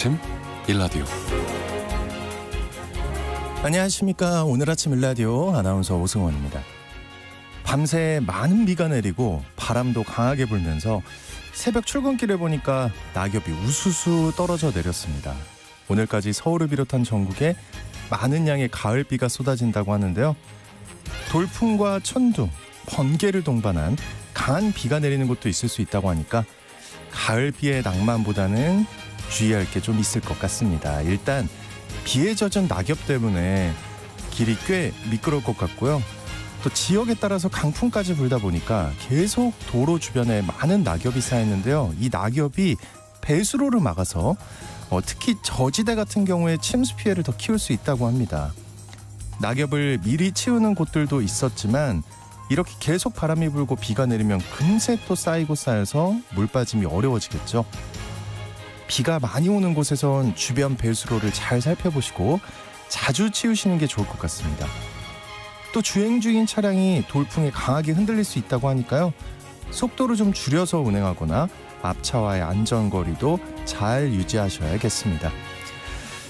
아침 일라디오. 안녕하십니까. 오늘 아침 일라디오 아나운서 오승원입니다. 밤새 많은 비가 내리고 바람도 강하게 불면서 새벽 출근길에 보니까 낙엽이 우수수 떨어져 내렸습니다. 오늘까지 서울을 비롯한 전국에 많은 양의 가을비가 쏟아진다고 하는데요. 돌풍과 천둥, 번개를 동반한 강한 비가 내리는 곳도 있을 수 있다고 하니까 가을비의 낭만보다는 주의할 게 좀 있을 것 같습니다. 일단 비에 젖은 낙엽 때문에 길이 꽤 미끄러울 것 같고요. 또 지역에 따라서 강풍까지 불다 보니까 계속 도로 주변에 많은 낙엽이 쌓였는데요. 이 낙엽이 배수로를 막아서 특히 저지대 같은 경우에 침수 피해를 더 키울 수 있다고 합니다. 낙엽을 미리 치우는 곳들도 있었지만 이렇게 계속 바람이 불고 비가 내리면 금세 또 쌓이고 쌓여서 물 빠짐이 어려워지겠죠. 비가 많이 오는 곳에선 주변 배수로를 잘 살펴보시고 자주 치우시는 게 좋을 것 같습니다. 또 주행 중인 차량이 돌풍에 강하게 흔들릴 수 있다고 하니까요. 속도를 좀 줄여서 운행하거나 앞차와의 안전거리도 잘 유지하셔야겠습니다.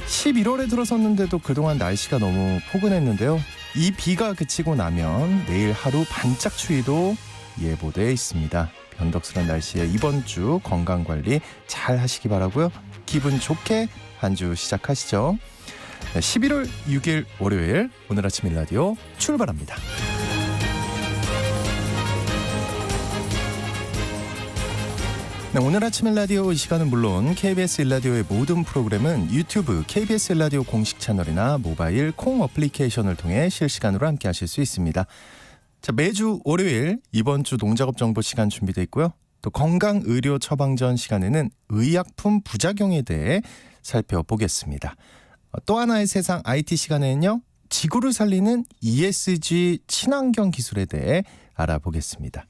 11월에 들어섰는데도 그동안 날씨가 너무 포근했는데요. 이 비가 그치고 나면 내일 하루 반짝 추위도 예보돼 있습니다. 변덕스러운 날씨에 이번 주 건강관리 잘 하시기 바라고요. 기분 좋게 한 주 시작하시죠. 11월 6일 월요일 오늘 아침 일라디오 출발합니다. 네, 오늘 아침 일라디오 이 시간은 물론 KBS 일라디오의 모든 프로그램은 유튜브 KBS 일라디오 공식 채널이나 모바일 콩 어플리케이션을 통해 실시간으로 함께 하실 수 있습니다. 자, 매주 월요일 이번 주 농작업 정보 시간 준비되어 있고요. 또 건강의료 처방전 시간에는 의약품 부작용에 대해 살펴보겠습니다. 또 하나의 세상 IT 시간에는요. 지구를 살리는 ESG 친환경 기술에 대해 알아보겠습니다.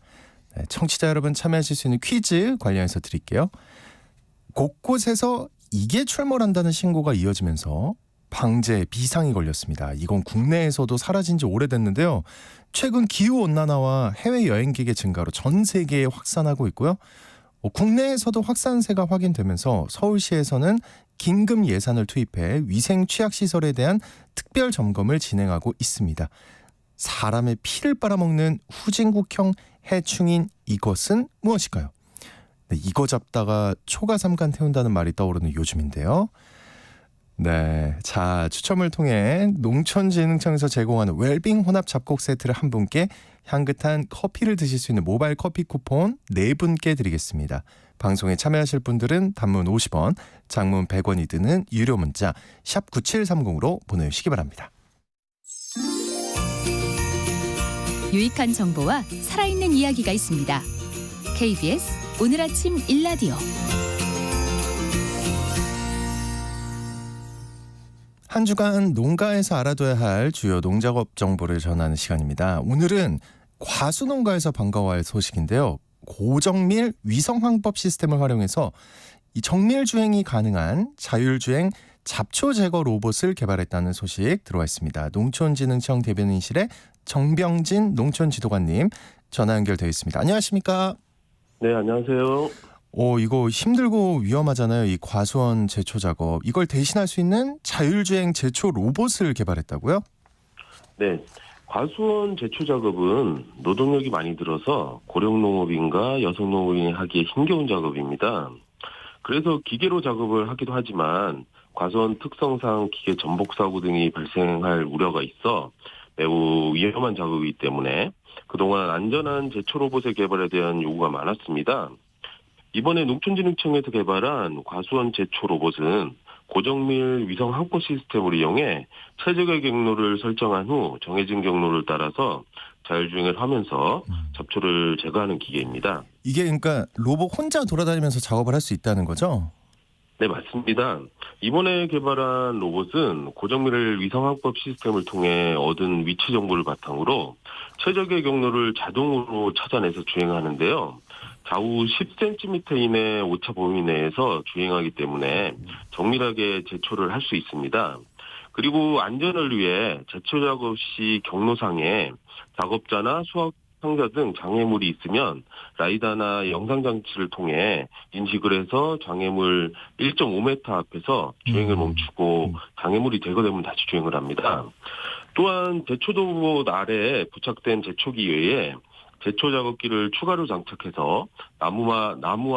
네, 청취자 여러분 참여하실 수 있는 퀴즈 관련해서 드릴게요. 곳곳에서 이게 출몰한다는 신고가 이어지면서 방제 비상이 걸렸습니다. 이건 국내에서도 사라진 지 오래됐는데요. 최근 기후온난화와 해외 여행객의 증가로 전 세계에 확산하고 있고요. 국내에서도 확산세가 확인되면서 서울시에서는 긴급 예산을 투입해 위생 취약시설에 대한 특별 점검을 진행하고 있습니다. 사람의 피를 빨아먹는 후진국형 해충인 이것은 무엇일까요? 네, 이거 잡다가 초가삼간 태운다는 말이 떠오르는 요즘인데요. 네, 자, 추첨을 통해 농촌진흥청에서 제공하는 웰빙 혼합 잡곡 세트를 한 분께 향긋한 커피를 드실 수 있는 모바일 커피 쿠폰 4분께 드리겠습니다. 방송에 참여하실 분들은 단문 50원, 장문 100원이 드는 유료 문자 샵 9730으로 보내주시기 바랍니다. 유익한 정보와 살아있는 이야기가 있습니다. KBS 오늘 아침 일라디오. 한 주간 농가에서 알아둬야 할 주요 농작업 정보를 전하는 시간입니다. 오늘은 과수농가에서 반가워야 할 소식인데요. 고정밀 위성항법 시스템을 활용해서 이 정밀 주행이 가능한 자율주행 잡초 제거 로봇을 개발했다는 소식 들어와 있습니다. 농촌진흥청 대변인실의 정병진 농촌지도관님 전화 연결되어 있습니다. 안녕하십니까? 네, 안녕하세요. 이거 힘들고 위험하잖아요. 이 과수원 제초 작업. 이걸 대신할 수 있는 자율주행 제초 로봇을 개발했다고요? 네, 과수원 제초 작업은 노동력이 많이 들어서 고령농업인과 여성농업인이 하기에 힘겨운 작업입니다. 그래서 기계로 작업을 하기도 하지만 과수원 특성상 기계 전복 사고 등이 발생할 우려가 있어 매우 위험한 작업이기 때문에 그동안 안전한 제초 로봇의 개발에 대한 요구가 많았습니다. 이번에 농촌진흥청에서 개발한 과수원 제초 로봇은 고정밀 위성 항법 시스템을 이용해 최적의 경로를 설정한 후 정해진 경로를 따라서 자율주행을 하면서 잡초를 제거하는 기계입니다. 이게 그러니까 로봇 혼자 돌아다니면서 작업을 할 수 있다는 거죠? 네, 맞습니다. 이번에 개발한 로봇은 고정밀 위성 항법 시스템을 통해 얻은 위치 정보를 바탕으로 최적의 경로를 자동으로 찾아내서 주행하는데요. 좌우 10cm 이내 오차 범위 내에서 주행하기 때문에 정밀하게 제초를 할 수 있습니다. 그리고 안전을 위해 제초 작업 시 경로상에 작업자나 상자 등 장애물이 있으면 라이다나 영상 장치를 통해 인식을 해서 장애물 1.5m 앞에서 주행을 멈추고 장애물이 제거되면 다시 주행을 합니다. 또한 제초도봇 아래에 부착된 제초기 외에 제초 작업기를 추가로 장착해서 나무와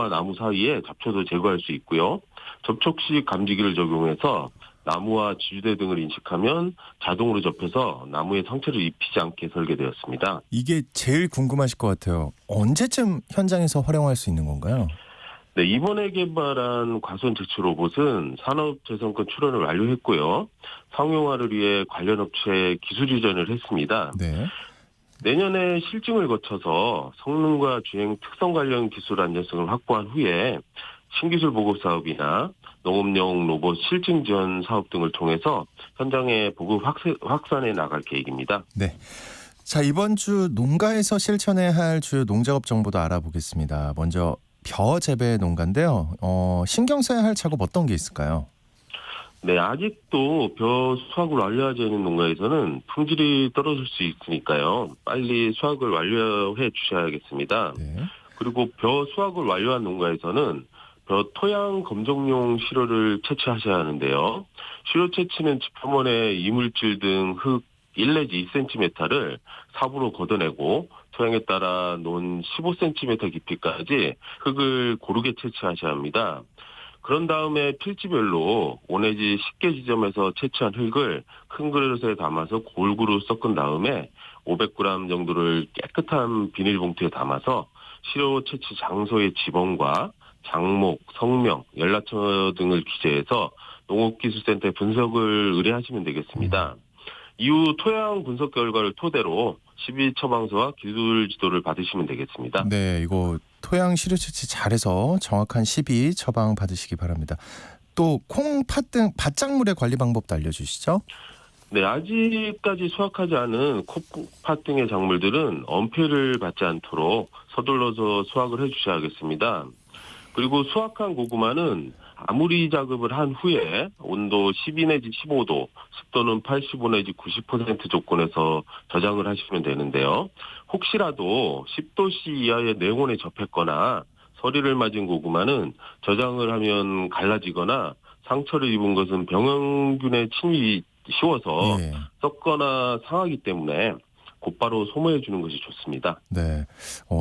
나무 사이에 잡초도 제거할 수 있고요. 접촉식 감지기를 적용해서 나무와 지주대 등을 인식하면 자동으로 접해서 나무에 상처를 입히지 않게 설계되었습니다. 이게 제일 궁금하실 것 같아요. 언제쯤 현장에서 활용할 수 있는 건가요? 네, 이번에 개발한 과수원 제초 로봇은 산업재선권 출원을 완료했고요. 상용화를 위해 관련 업체에 기술 이전을 했습니다. 네. 내년에 실증을 거쳐서 성능과 주행 특성 관련 기술 안전성을 확보한 후에 신기술 보급 사업이나 농업용 로봇 실증 지원 사업 등을 통해서 현장에 보급 확산해 나갈 계획입니다. 네. 자, 이번 주 농가에서 실천해야 할 주요 농작업 정보도 알아보겠습니다. 먼저 벼 재배 농가인데요. 신경 써야 할 작업 어떤 게 있을까요? 네, 아직도 벼 수확을 완료하지 않은 농가에서는 품질이 떨어질 수 있으니까요. 빨리 수확을 완료해 주셔야겠습니다. 네. 그리고 벼 수확을 완료한 농가에서는 벼 토양 검정용 시료를 채취하셔야 하는데요. 시료 채취는 지표면에 이물질 등 흙 1 내지 2cm를 삽으로 걷어내고 토양에 따라 논 15cm 깊이까지 흙을 고르게 채취하셔야 합니다. 그런 다음에 필지별로 5 내지 10개 지점에서 채취한 흙을 큰 그릇에 담아서 골고루 섞은 다음에 500g 정도를 깨끗한 비닐봉투에 담아서 시료 채취 장소의 지번과 장목, 성명, 연락처 등을 기재해서 농업기술센터에 분석을 의뢰하시면 되겠습니다. 이후 토양 분석 결과를 토대로 12처방서와 기술 지도를 받으시면 되겠습니다. 네, 이거 토양 시료 채취 잘해서 정확한 12 처방 받으시기 바랍니다. 또 콩, 팥 등 밭작물의 관리 방법도 알려주시죠. 네, 아직까지 수확하지 않은 콩팥 등의 작물들은 엄폐를 받지 않도록 서둘러서 수확을 해주셔야겠습니다. 그리고 수확한 고구마는 아무리 작업을 한 후에 온도 12 내지 15도, 습도는 85 내지 90% 조건에서 저장을 하시면 되는데요. 혹시라도 10도씨 이하의 냉온에 접했거나 서리를 맞은 고구마는 저장을 하면 갈라지거나 상처를 입은 것은 병원균의 침입이 쉬워서 예. 썩거나 상하기 때문에 곧바로 소모해 주는 것이 좋습니다. 네,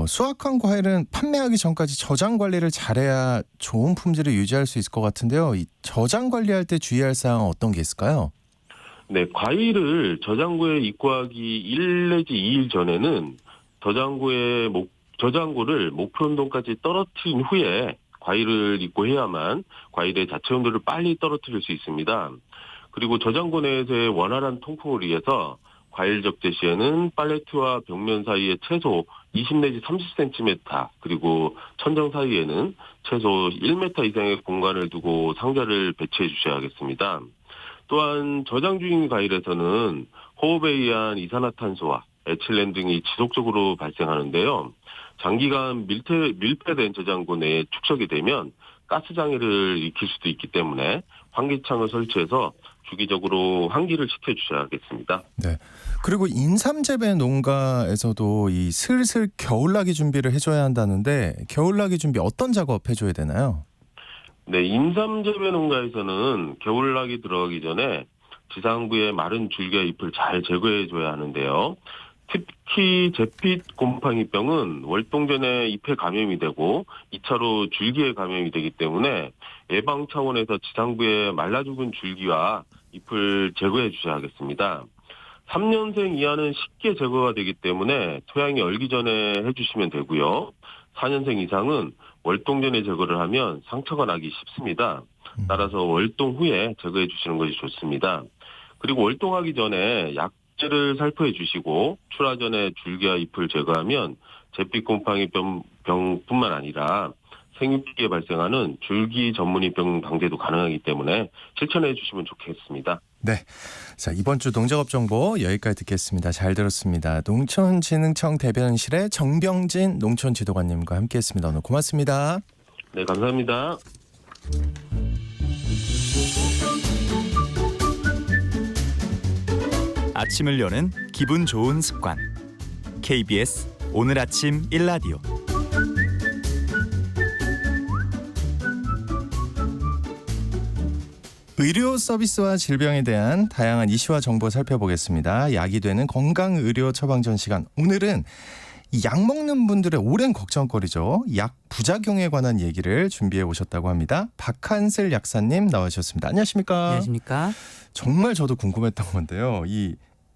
수확한 과일은 판매하기 전까지 저장 관리를 잘해야 좋은 품질을 유지할 수 있을 것 같은데요. 이 저장 관리할 때 주의할 사항은 어떤 게 있을까요? 네, 과일을 저장고에 입고하기 1 내지 2일 전에는 저장고를 목표 온도까지 떨어뜨린 후에 과일을 입고해야만 과일의 자체 온도를 빨리 떨어뜨릴 수 있습니다. 그리고 저장고 내에서의 원활한 통풍을 위해서 과일 적재 시에는 팔레트와 벽면 사이에 최소 20 내지 30cm 그리고 천정 사이에는 최소 1m 이상의 공간을 두고 상자를 배치해 주셔야겠습니다. 또한 저장 중인 과일에서는 호흡에 의한 이산화탄소와 에틸렌 등이 지속적으로 발생하는데요. 장기간 밀폐된 저장고 내에 축적이 되면 가스 장애를 일으킬 수도 있기 때문에 환기창을 설치해서 주기적으로 환기를 시켜주셔야겠습니다. 네. 그리고 인삼 재배 농가에서도 이 슬슬 겨울나기 준비를 해줘야 한다는데 겨울나기 준비 어떤 작업 해줘야 되나요? 네, 인삼 재배 농가에서는 겨울나기 들어가기 전에 지상부의 마른 줄기와 잎을 잘 제거해줘야 하는데요. 특히 제핏 곰팡이병은 월동 전에 잎에 감염이 되고 2차로 줄기에 감염이 되기 때문에 예방 차원에서 지상부의 말라 죽은 줄기와 잎을 제거해 주셔야 하겠습니다. 3년생 이하는 쉽게 제거가 되기 때문에 토양이 얼기 전에 해주시면 되고요. 4년생 이상은 월동 전에 제거를 하면 상처가 나기 쉽습니다. 따라서 월동 후에 제거해 주시는 것이 좋습니다. 그리고 월동하기 전에 약재를 살포해 주시고 출하 전에 줄기와 잎을 제거하면 제빛곰팡이병뿐만 아니라 생육기에 발생하는 줄기 전문이병 방제도 가능하기 때문에 실천해 주시면 좋겠습니다. 네, 자 이번 주 농작업 정보 여기까지 듣겠습니다. 잘 들었습니다. 농촌진흥청 대변인실의 정병진 농촌지도관님과 함께했습니다. 오늘 고맙습니다. 네, 감사합니다. 아침을 여는 기분 좋은 습관 KBS 오늘 아침 일라디오. 의료 서비스와 질병에 대한 다양한 이슈와 정보 살펴보겠습니다. 약이 되는 건강의료 처방전 시간. 오늘은 약 먹는 분들의 오랜 걱정거리죠. 약 부작용에 관한 얘기를 준비해 오셨다고 합니다. 박한슬 약사님 나와주셨습니다. 안녕하십니까? 안녕하십니까? 정말 저도 궁금했던 건데요. 이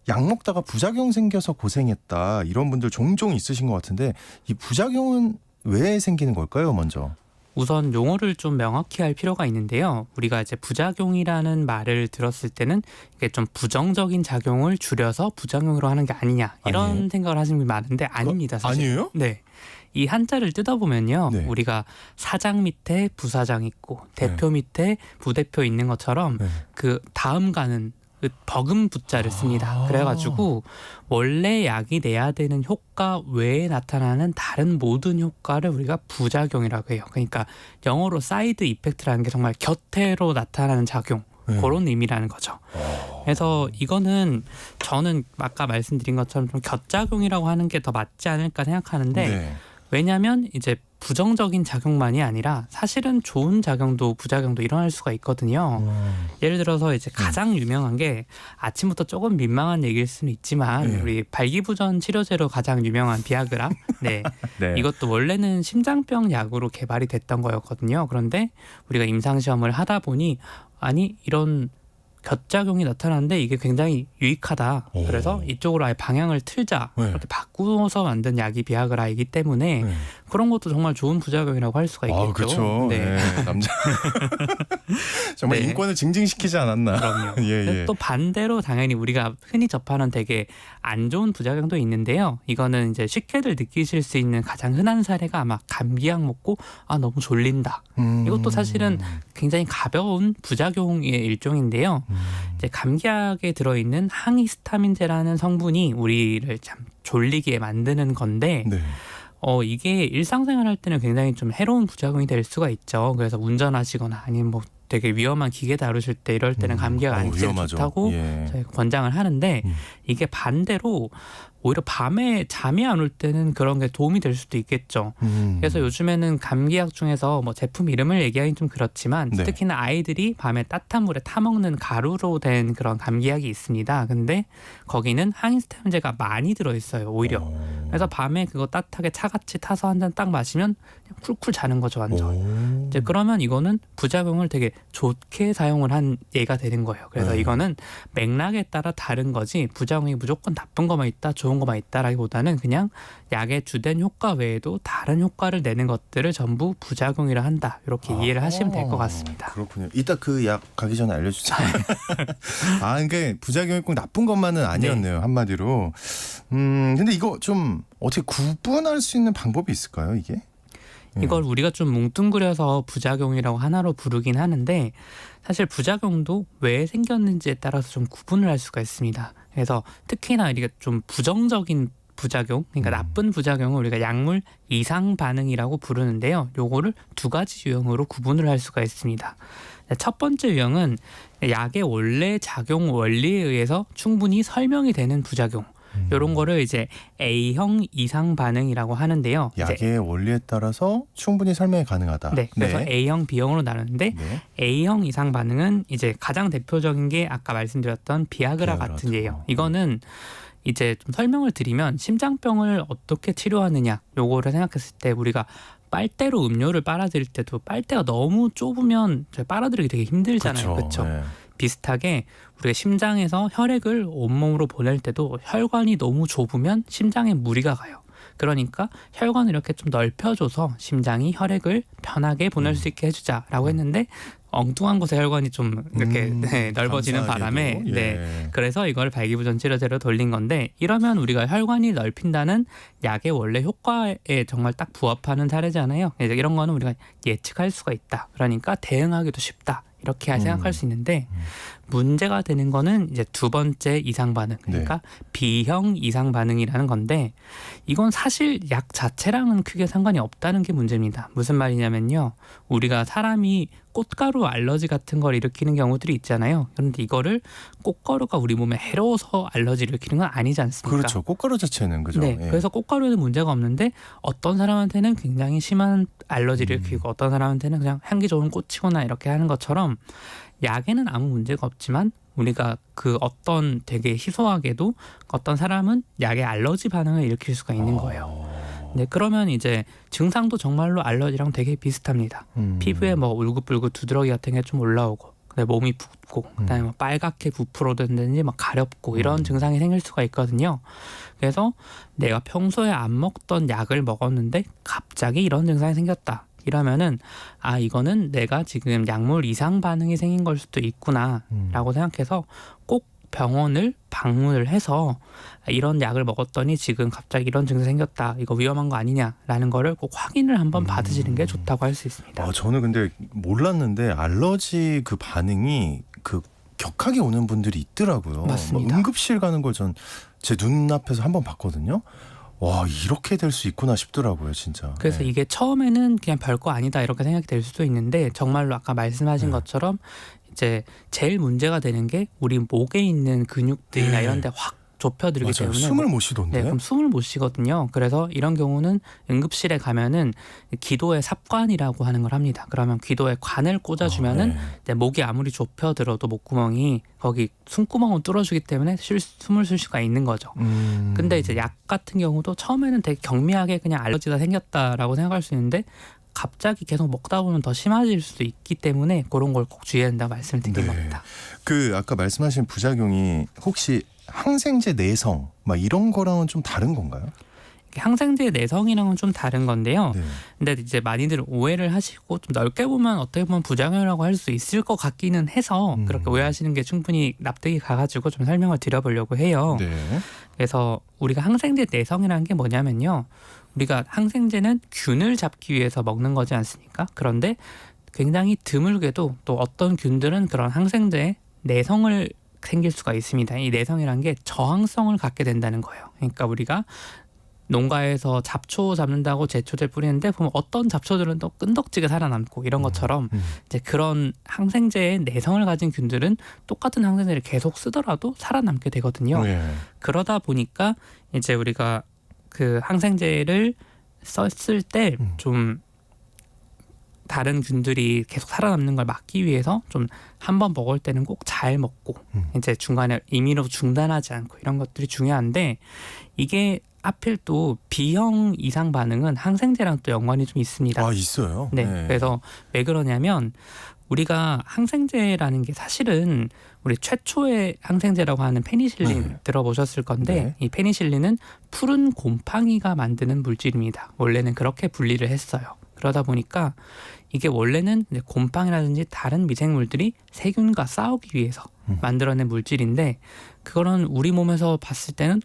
약 먹다가 부작용 생겨서 고생했다 이런 분들 종종 있으신 것 같은데 이 부작용은 왜 생기는 걸까요? 먼저. 우선 용어를 좀 명확히 할 필요가 있는데요. 우리가 이제 부작용이라는 말을 들었을 때는 이게 좀 부정적인 작용을 줄여서 부작용으로 하는 게 아니냐 이런 아니에요? 생각을 하시는 분이 많은데 아닙니다. 사실. 아니에요? 네. 이 한자를 뜯어보면요. 네. 우리가 사장 밑에 부사장 있고 대표 밑에 부대표 있는 것처럼 네. 그 다음 가는 그 버금 부자를 씁니다. 아. 그래가지고 원래 약이 내야 되는 효과 외에 나타나는 다른 모든 효과를 우리가 부작용이라고 해요. 그러니까 영어로 사이드 이펙트라는 게 정말 곁으로 나타나는 작용. 네. 그런 의미라는 거죠. 그래서 이거는 저는 아까 말씀드린 것처럼 좀 곁작용이라고 하는 게 더 맞지 않을까 생각하는데 네. 왜냐하면 이제 부정적인 작용만이 아니라 사실은 좋은 작용도 부작용도 일어날 수가 있거든요. 예를 들어서 이제 가장 유명한 게 아침부터 조금 민망한 얘기일 수는 있지만 네. 우리 발기부전 치료제로 가장 유명한 비아그라. 네. 네. 이것도 원래는 심장병 약으로 개발이 됐던 거였거든요. 그런데 우리가 임상시험을 하다 보니 아니 이런 곁작용이 나타나는데 이게 굉장히 유익하다. 오. 그래서 이쪽으로 아예 방향을 틀자. 네. 이렇게 바꾸어서 만든 약이 비아그라이기 때문에 네. 그런 것도 정말 좋은 부작용이라고 할 수가 있겠죠. 아, 그렇죠. 네. 네. 남자 정말 네. 인권을 증진시키지 않았나. 그럼요. 예, 예. 또 반대로 당연히 우리가 흔히 접하는 되게 안 좋은 부작용도 있는데요. 이거는 이제 쉽게들 느끼실 수 있는 가장 흔한 사례가 아마 감기약 먹고 아 너무 졸린다. 이것도 사실은 굉장히 가벼운 부작용의 일종인데요. 이제 감기약에 들어있는 항히스타민제라는 성분이 우리를 참 졸리게 만드는 건데 네. 이게 일상생활 할 때는 굉장히 좀 해로운 부작용이 될 수가 있죠. 그래서 운전하시거나 아니면 뭐 되게 위험한 기계 다루실 때 이럴 때는 감기약 안 쓰는 게 좋다고 예. 저희가 권장을 하는데 이게 반대로 오히려 밤에 잠이 안 올 때는 그런 게 도움이 될 수도 있겠죠. 그래서 요즘에는 감기약 중에서 뭐 제품 이름을 얘기하기는 좀 그렇지만 네. 특히나 아이들이 밤에 따뜻한 물에 타먹는 가루로 된 그런 감기약이 있습니다. 근데 거기는 항히스타민제가 많이 들어있어요. 오히려. 그래서 밤에 그거 따뜻하게 차같이 타서 한 잔 딱 마시면 그냥 쿨쿨 자는 거죠. 완전. 이제 그러면 이거는 부작용을 되게 좋게 사용을 한 예가 되는 거예요. 그래서 네. 이거는 맥락에 따라 다른 거지 부작용이 무조건 나쁜 것만 있다 좋은 것만 있다라기보다는 그냥 약의 주된 효과 외에도 다른 효과를 내는 것들을 전부 부작용이라 한다. 이렇게 이해를 하시면 될 것 같습니다. 그렇군요. 이따 그 약 가기 전에 알려주세요. 아, 그러니까 부작용이 꼭 나쁜 것만은 아니었네요. 한마디로. 근데 이거 좀 어떻게 구분할 수 있는 방법이 있을까요, 이게? 이걸 우리가 좀 뭉뚱그려서 부작용이라고 하나로 부르긴 하는데 사실 부작용도 왜 생겼는지에 따라서 좀 구분을 할 수가 있습니다. 그래서 특히나 이게 좀 부정적인 부작용, 그러니까 나쁜 부작용을 우리가 약물 이상 반응이라고 부르는데요. 요거를 두 가지 유형으로 구분을 할 수가 있습니다. 첫 번째 유형은 약의 원래 작용 원리에 의해서 충분히 설명이 되는 부작용. 이런 거를 이제 A형 이상 반응이라고 하는데요. 이제 약의 원리에 따라서 충분히 설명이 가능하다. 네, 그래서 A형, B형으로 나누는데 네. A형 이상 반응은 이제 가장 대표적인 게 아까 말씀드렸던 비아그라 비아그라죠. 같은 예예요. 이거는 이제 좀 설명을 드리면 심장병을 어떻게 치료하느냐 요거를 생각했을 때 우리가 빨대로 음료를 빨아들일 때도 빨대가 너무 좁으면 빨아들이기 되게 힘들잖아요. 그렇죠? 네. 비슷하게 우리가 심장에서 혈액을 온몸으로 보낼 때도 혈관이 너무 좁으면 심장에 무리가 가요. 그러니까 혈관을 이렇게 좀 넓혀줘서 심장이 혈액을 편하게 보낼 수 있게 해주자라고 했는데 엉뚱한 곳에 혈관이 좀 이렇게 넓어지는 바람에 감사하게도. 네. 그래서 이걸 발기부전 치료제로 돌린 건데 이러면 우리가 혈관이 넓힌다는 약의 원래 효과에 정말 딱 부합하는 사례잖아요. 이런 거는 우리가 예측할 수가 있다. 그러니까 대응하기도 쉽다. 이렇게 생각할 수 있는데 문제가 되는 거는 이제 두 번째 이상 반응, 그러니까 B형 이상 반응이라는 건데 이건 사실 약 자체랑은 크게 상관이 없다는 게 문제입니다. 무슨 말이냐면요, 우리가 사람이 꽃가루 알러지 같은 걸 일으키는 경우들이 있잖아요. 그런데 이거를 꽃가루가 우리 몸에 해로워서 알러지를 일으키는 건 아니지 않습니까? 그렇죠. 꽃가루 자체는 그죠. 네, 예. 그래서 꽃가루에는 문제가 없는데 어떤 사람한테는 굉장히 심한 알러지를 일으키고 어떤 사람한테는 그냥 향기 좋은 꽃이거나 이렇게 하는 것처럼 약에는 아무 문제가 없지만 우리가 그 어떤 되게 희소하게도 어떤 사람은 약에 알러지 반응을 일으킬 수가 있는 거예요. 네, 그러면 이제 증상도 정말로 알러지랑 되게 비슷합니다. 피부에 뭐 울긋불긋 두드러기 같은 게 좀 올라오고, 그다음에 몸이 붓고, 그다음에 뭐 빨갛게 부풀어든지 막 가렵고 이런 증상이 생길 수가 있거든요. 그래서 내가 평소에 안 먹던 약을 먹었는데 갑자기 이런 증상이 생겼다. 이러면은 아, 이거는 내가 지금 약물 이상 반응이 생긴 걸 수도 있구나라고 생각해서 꼭 병원을 방문을 해서 이런 약을 먹었더니 지금 갑자기 이런 증상이 생겼다, 이거 위험한 거 아니냐라는 거를 꼭 확인을 한번 받으시는 게 좋다고 할 수 있습니다. 저는 근데 몰랐는데 알러지 그 반응이 그 격하게 오는 분들이 있더라고요. 맞습니다. 막 응급실 가는 걸 전 제 눈앞에서 한번 봤거든요. 와, 이렇게 될 수 있구나 싶더라고요, 진짜. 그래서 네. 이게 처음에는 그냥 별거 아니다 이렇게 생각이 될 수도 있는데 정말로 아까 말씀하신 것처럼 이제 제일 문제가 되는 게 우리 목에 있는 근육들이나 이런 데 확 좁혀들기 맞아요. 때문에 숨을 못 쉬던데. 네, 그럼 숨을 못 쉬거든요. 그래서 이런 경우는 응급실에 가면은 기도의 삽관이라고 하는 걸 합니다. 그러면 기도에 관을 꽂아주면은 이제 목이 아무리 좁혀들어도 목구멍이 거기 숨구멍을 뚫어주기 때문에 숨을 쉴 수가 있는 거죠. 근데 이제 약 같은 경우도 처음에는 되게 경미하게 그냥 알러지가 생겼다라고 생각할 수 있는데 갑자기 계속 먹다 보면 더 심해질 수도 있기 때문에 그런 걸 꼭 주의해야 된다고 말씀을 드린 겁니다. 그 아까 말씀하신 부작용이 혹시 항생제 내성 막 이런 거랑은 좀 다른 건가요? 항생제 내성이랑은 좀 다른 건데요. 네. 근데 이제 많이들 오해를 하시고 좀 넓게 보면 어떻게 보면 부작용이라고 할 수 있을 것 같기는 해서 그렇게 오해하시는 게 충분히 납득이 가가지고 좀 설명을 드려보려고 해요. 네. 그래서 우리가 항생제 내성이라는 게 뭐냐면요, 우리가 항생제는 균을 잡기 위해서 먹는 거지 않습니까? 그런데 굉장히 드물게도 또 어떤 균들은 그런 항생제에 내성을 생길 수가 있습니다. 이 내성이라는 게 저항성을 갖게 된다는 거예요. 그러니까 우리가 농가에서 잡초 잡는다고 제초제 뿌리는데 보면 어떤 잡초들은 또 끈덕지게 살아남고 이런 것처럼 이제 그런 항생제의 내성을 가진 균들은 똑같은 항생제를 계속 쓰더라도 살아남게 되거든요. 네. 그러다 보니까 이제 우리가 그 항생제를 썼을 때 좀 다른 균들이 계속 살아남는 걸 막기 위해서 좀 한 번 먹을 때는 꼭 잘 먹고 이제 중간에 임의로 중단하지 않고 이런 것들이 중요한데, 이게 하필 또 B형 이상 반응은 항생제랑 또 연관이 좀 있습니다. 아, 있어요? 네. 그래서 왜 그러냐면 우리가 항생제라는 게 사실은 우리 최초의 항생제라고 하는 페니실린 들어보셨을 건데 이 페니실린은 푸른 곰팡이가 만드는 물질입니다. 원래는 그렇게 분리를 했어요. 그러다 보니까 이게 원래는 이제 곰팡이라든지 다른 미생물들이 세균과 싸우기 위해서 만들어낸 물질인데, 그거는 우리 몸에서 봤을 때는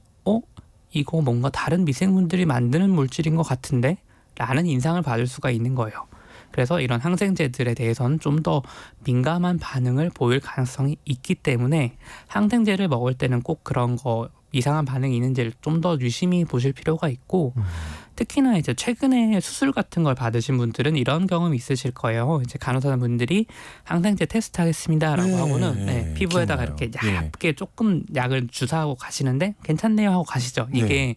이거 뭔가 다른 미생물들이 만드는 물질인 것 같은데? 라는 인상을 받을 수가 있는 거예요. 그래서 이런 항생제들에 대해서는 좀 더 민감한 반응을 보일 가능성이 있기 때문에 항생제를 먹을 때는 꼭 그런 거 이상한 반응이 있는지를 좀 더 유심히 보실 필요가 있고, 특히나 이제 최근에 수술 같은 걸 받으신 분들은 이런 경험이 있으실 거예요. 이제 간호사분들이 항생제 테스트 하겠습니다라고 하고는 피부에다가 기억나요. 이렇게 얇게 조금 약을 주사하고 가시는데 괜찮네요 하고 가시죠. 이게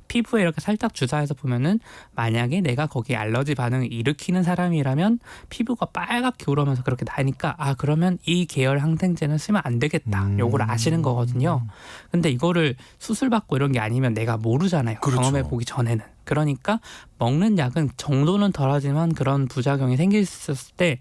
피부에 이렇게 살짝 주사해서 보면은 만약에 내가 거기에 알러지 반응을 일으키는 사람이라면 피부가 빨갛게 울으면서 그렇게 나니까 그러면 이 계열 항생제는 쓰면 안 되겠다. 요걸 아시는 거거든요. 근데 이거를 수술받고 이런 게 아니면 내가 모르잖아요. 그렇죠. 경험해 보기 전에는. 그러니까 먹는 약은 정도는 덜하지만 그런 부작용이 생겼을 때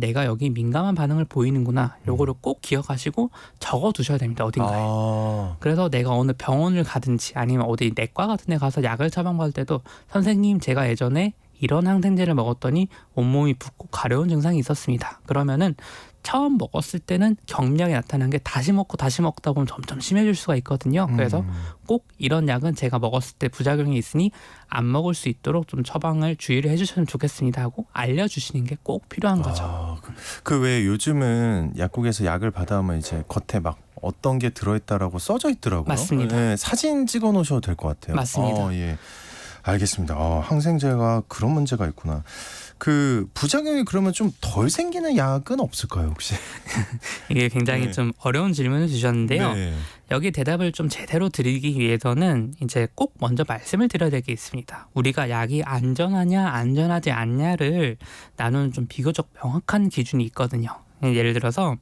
내가 여기 민감한 반응을 보이는구나. 요거를 꼭 기억하시고 적어두셔야 됩니다. 어딘가에. 그래서 내가 어느 병원을 가든지 아니면 어디 내과 같은 데 가서 약을 처방받을 때도 선생님, 제가 예전에 이런 항생제를 먹었더니 온몸이 붓고 가려운 증상이 있었습니다. 그러면은 처음 먹었을 때는 경미하게 나타나는 게 다시 먹다 보면 점점 심해질 수가 있거든요. 그래서 꼭 이런 약은 제가 먹었을 때 부작용이 있으니 안 먹을 수 있도록 좀 처방을 주의를 해주셨으면 좋겠습니다 하고 알려주시는 게 꼭 필요한 거죠. 그 왜 요즘은 약국에서 약을 받아오면 이제 겉에 막 어떤 게 들어있다라고 써져 있더라고요. 맞습니다. 네, 사진 찍어 놓으셔도 될 것 같아요. 맞습니다. 예. 알겠습니다. 항생제가 그런 문제가 있구나. 그 부작용이 그러면 좀 덜 생기는 약은 없을까요, 혹시? 이게 굉장히 네. 좀 어려운 질문을 주셨는데요. 네. 여기 대답을 좀 제대로 드리기 위해서는 이제 꼭 먼저 말씀을 드려야 될 게 있습니다. 우리가 약이 안전하냐 안전하지 않냐를 나누는 좀 비교적 명확한 기준이 있거든요. 예를 들어서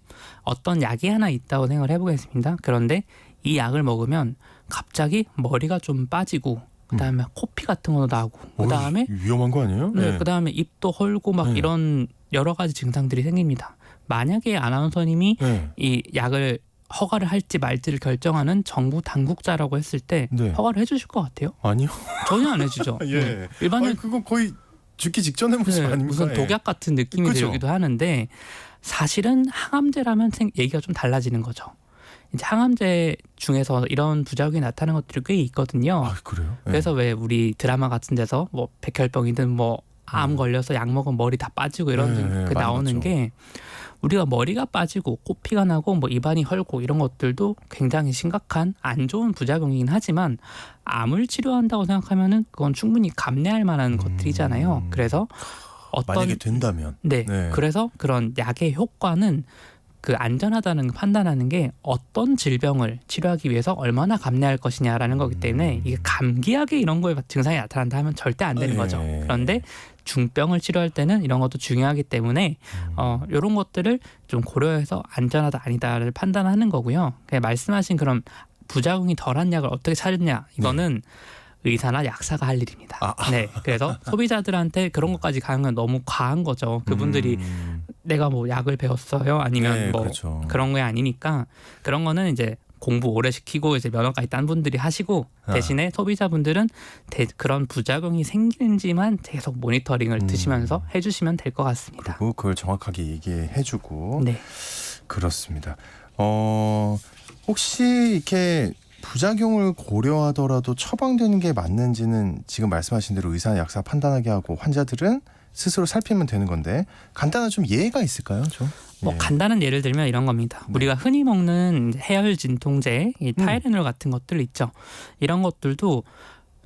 어떤 약이 하나 있다고 생각을 해보겠습니다. 그런데 이 약을 먹으면 갑자기 머리가 좀 빠지고 그다음에 코피 같은 거 나고 그다음에 위험한 거 아니에요? 네, 그다음에 입도 헐고 막 네. 이런 여러 가지 증상들이 생깁니다. 만약에 아나운서님이 네. 이 약을 허가를 할지 말지를 결정하는 정부 당국자라고 했을 때 네. 허가를 해주실 것 같아요? 아니요. 전혀 안 해주죠. 예. 일반인 그건 거의 죽기 직전의 모습 네, 아닙니까? 무슨 독약 같은 느낌이 그쵸? 들기도 하는데 사실은 항암제라면 얘기가 좀 달라지는 거죠. 이제 항암제 중에서 이런 부작용이 나타나는 것들이 꽤 있거든요. 그래요? 그래서 왜 우리 드라마 같은 데서 뭐 백혈병이든 뭐 암 걸려서 약 먹으면 머리 다 빠지고 이런 네, 그 많이 나오는 봤죠. 게 우리가 머리가 빠지고 코피가 나고 뭐 입안이 헐고 이런 것들도 굉장히 심각한 안 좋은 부작용이긴 하지만 암을 치료한다고 생각하면은 그건 충분히 감내할 만한 것들이잖아요. 그래서 어떤 만약에 된다면. 네, 네. 그래서 그런 약의 효과는 그 안전하다는 판단하는 게 어떤 질병을 치료하기 위해서 얼마나 감내할 것이냐라는 거기 때문에 이게 감기약에 이런 거에 증상이 나타난다 하면 절대 안 되는 거죠. 그런데 중병을 치료할 때는 이런 것도 중요하기 때문에 이런 것들을 좀 고려해서 안전하다 아니다를 판단하는 거고요. 그냥 말씀하신 그런 부작용이 덜한 약을 어떻게 찾느냐 이거는 의사나 약사가 할 일입니다. 네, 그래서 소비자들한테 그런 것까지 가는 건 너무 과한 거죠. 그분들이 내가 뭐 약을 배웠어요, 아니면 네, 뭐 그렇죠. 그런 게 아니니까 그런 거는 이제 공부 오래 시키고 이제 면허까지 딴 분들이 하시고 대신에 소비자분들은 그런 부작용이 생기는지만 계속 모니터링을 드시면서 해주시면 될 것 같습니다. 그리고 그걸 정확하게 얘기해주고 네. 그렇습니다. 혹시 이렇게 부작용을 고려하더라도 처방되는 게 맞는지는 지금 말씀하신 대로 의사나 약사 판단하게 하고 환자들은 스스로 살피면 되는 건데 간단한 좀 예가 있을까요? 좀? 뭐 예. 간단한 예를 들면 이런 겁니다. 우리가 흔히 먹는 해열 진통제, 이 타이레놀 같은 것들 있죠. 이런 것들도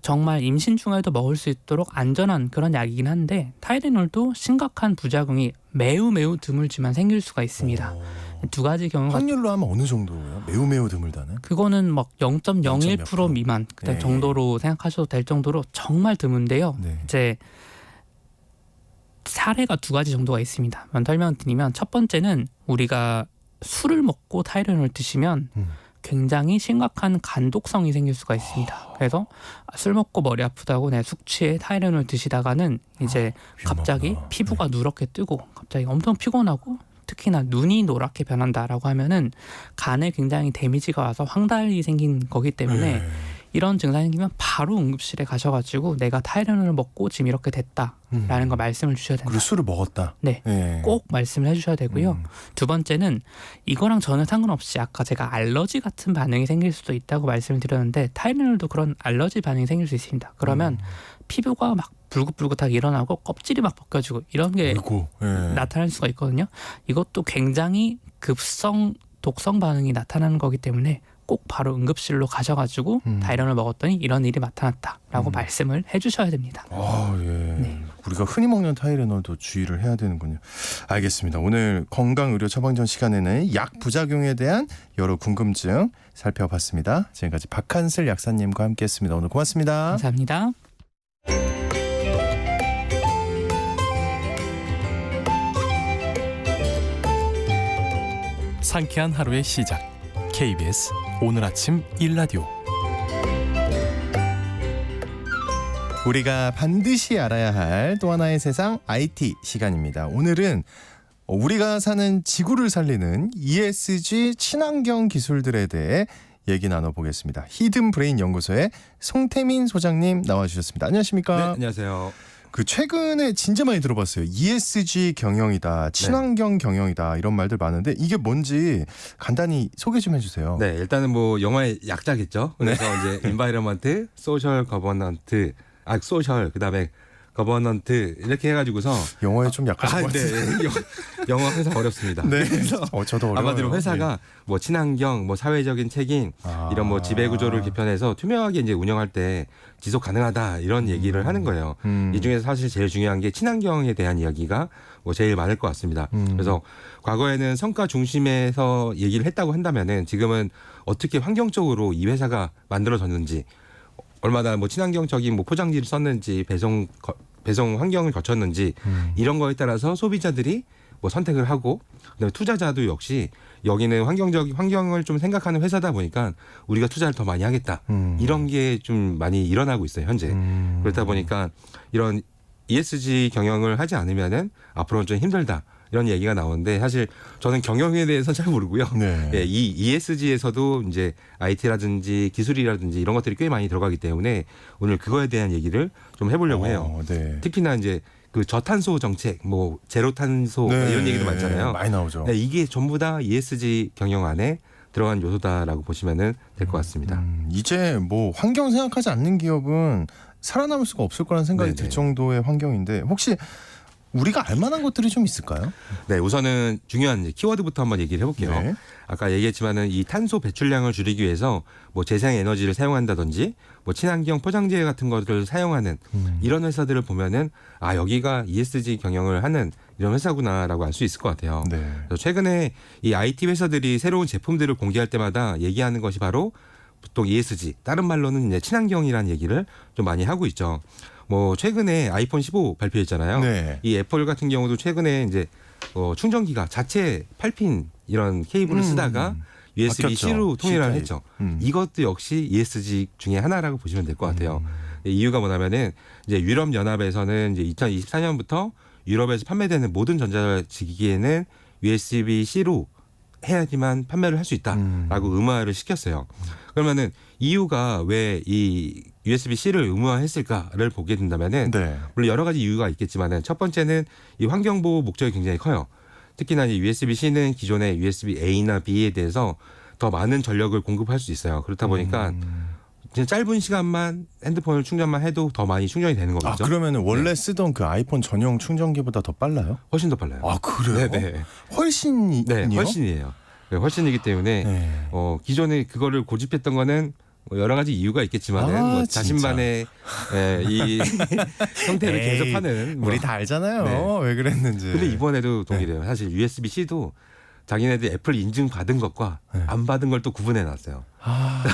정말 임신 중에도 먹을 수 있도록 안전한 그런 약이긴 한데 타이레놀도 심각한 부작용이 매우 드물지만 생길 수가 있습니다. 두 가지 경우가 확률로 하면 어느 정도예요? 매우 드물다는? 그거는 막 0.01% 미만 네. 정도로 생각하셔도 될 정도로 정말 드문데요. 네. 이제 사례가 두 가지 정도가 있습니다. 설명드리면 첫 번째는 우리가 술을 먹고 타이레놀을 드시면 굉장히 심각한 간독성이 생길 수가 있습니다. 그래서 술 먹고 머리 아프다고 내 숙취에 타이레놀 드시다가는 이제 갑자기 위험하구나. 피부가 누렇게 뜨고 갑자기 엄청 피곤하고 특히나 눈이 노랗게 변한다라고 하면은 간에 굉장히 데미지가 와서 황달이 생긴 거기 때문에 이런 증상이 생기면 바로 응급실에 가셔가지고 내가 타이레놀을 먹고 지금 이렇게 됐다라는 거 말씀을 주셔야 된다. 그리고 술을 먹었다. 네. 예. 꼭 말씀을 해주셔야 되고요. 두 번째는 이거랑 전혀 상관없이 아까 제가 알러지 같은 반응이 생길 수도 있다고 말씀을 드렸는데 타이레놀도 그런 알러지 반응이 생길 수 있습니다. 그러면 피부가 막 불긋불긋하게 일어나고 껍질이 막 벗겨지고 이런 게 아이고, 예. 나타날 수가 있거든요. 이것도 굉장히 급성 독성 반응이 나타나는 거기 때문에 꼭 바로 응급실로 가셔가지고 타이레놀을 먹었더니 이런 일이 나타났다라고 말씀을 해주셔야 됩니다. 예. 네. 우리가 흔히 먹는 타이레놀도 주의를 해야 되는군요. 알겠습니다. 오늘 건강의료 처방전 시간에는 약 부작용에 대한 여러 궁금증 살펴봤습니다. 지금까지 박한슬 약사님과 함께했습니다. 오늘 고맙습니다. 감사합니다. 상쾌한 하루의 시작. KBS 오늘 아침 일라디오. 우리가 반드시 알아야 할 또 하나의 세상 IT 시간입니다. 오늘은 우리가 사는 지구를 살리는 ESG 친환경 기술들에 대해 얘기 나눠보겠습니다. 히든 브레인 연구소의 송태민 소장님 나와주셨습니다. 안녕하십니까? 네, 안녕하세요. 그 최근에 진짜 많이 들어봤어요. ESG 경영이다, 친환경 경영이다 이런 말들 많은데 이게 뭔지 간단히 소개 좀 해주세요. 네, 일단은 뭐 영어의 약자겠죠. 그래서 이제 environment, social governance, social 그다음에 governance 이렇게 해가지고서 영어에 좀 약하신 것 같아요. 네, 영어 항상 어렵습니다. 네, 그래서 저도 어려워요. 아마도 회사가 뭐 친환경, 뭐 사회적인 책임 이런 뭐 지배 구조를 개편해서 투명하게 이제 운영할 때 지속 가능하다 이런 얘기를 하는 거예요. 이 중에서 사실 제일 중요한 게 친환경에 대한 이야기가 뭐 제일 많을 것 같습니다. 그래서 과거에는 성과 중심에서 얘기를 했다고 한다면은 지금은 어떻게 환경적으로 이 회사가 만들어졌는지 얼마나 뭐 친환경적인 뭐 포장지를 썼는지 배송 환경을 거쳤는지 이런 거에 따라서 소비자들이 뭐 선택을 하고 그다음에 투자자도 역시 여기는 환경을 좀 생각하는 회사다 보니까 우리가 투자를 더 많이 하겠다 이런 게 좀 많이 일어나고 있어요 현재. 그렇다 보니까 이런 ESG 경영을 하지 않으면은 앞으로는 좀 힘들다. 이런 얘기가 나오는데 사실 저는 경영에 대해서 잘 모르고요. 네. 예, 이 ESG에서도 이제 IT라든지 기술이라든지 이런 것들이 꽤 많이 들어가기 때문에 오늘 그거에 대한 얘기를 좀 해보려고 해요. 네. 특히나 이제 그 저탄소 정책, 뭐 제로 탄소 네. 이런 얘기도 많잖아요. 많이 나오죠. 네, 이게 전부 다 ESG 경영 안에 들어간 요소다라고 보시면은 될 것 같습니다. 이제 뭐 환경 생각하지 않는 기업은 살아남을 수가 없을 거라는 생각이 들 정도의 환경인데 혹시 우리가 알만한 것들이 좀 있을까요? 네, 우선은 중요한 이제 키워드부터 한번 얘기를 해볼게요. 네. 아까 얘기했지만은 이 탄소 배출량을 줄이기 위해서 뭐 재생 에너지를 사용한다든지 뭐 친환경 포장재 같은 것들을 사용하는 이런 회사들을 보면은 아 여기가 ESG 경영을 하는 이런 회사구나라고 알 수 있을 것 같아요. 네. 그래서 최근에 이 IT 회사들이 새로운 제품들을 공개할 때마다 얘기하는 것이 바로 보통 ESG, 다른 말로는 이제 친환경이라는 얘기를 좀 많이 하고 있죠. 뭐 최근에 아이폰 15 발표했잖아요. 네. 이 애플 같은 경우도 최근에 이제 충전기가 자체 8핀 이런 케이블을 쓰다가 USB-C로 통일을 했죠. 이것도 역시 ESG 중에 하나라고 보시면 될 것 같아요. 이유가 뭐냐면은 이제 유럽 연합에서는 이제 2024년부터 유럽에서 판매되는 모든 전자기기에는 USB-C로 해야지만 판매를 할 수 있다라고 의무화를 시켰어요. 그러면은 EU가 왜 이 USB-C를 의무화했을까를 보게 된다면은 네. 물론 여러 가지 이유가 있겠지만은 첫 번째는 이 환경 보호 목적이 굉장히 커요. 특히나 이 USB-C는 기존의 USB-A나 B에 대해서 더 많은 전력을 공급할 수 있어요. 그렇다 보니까 그냥 짧은 시간만 핸드폰을 충전만 해도 더 많이 충전이 되는 아 거겠죠. 그러면 원래 쓰던 그 아이폰 전용 충전기보다 더 빨라요? 훨씬 더 빨라요. 아 그래요? 네네. 훨씬이요? 네, 훨씬이에요. 네, 훨씬이기 때문에 네. 기존에 그거를 고집했던 거는 뭐 여러 가지 이유가 있겠지만은 아, 뭐 진짜. 자신만의 이 형태를 에이, 계속하는 우리 다 알잖아요. 네. 왜 그랬는지. 근데 이번에도 동일해요. 사실 USB-C도 자기네들 애플 인증 받은 것과 안 받은 걸 또 구분해 놨어요. 아,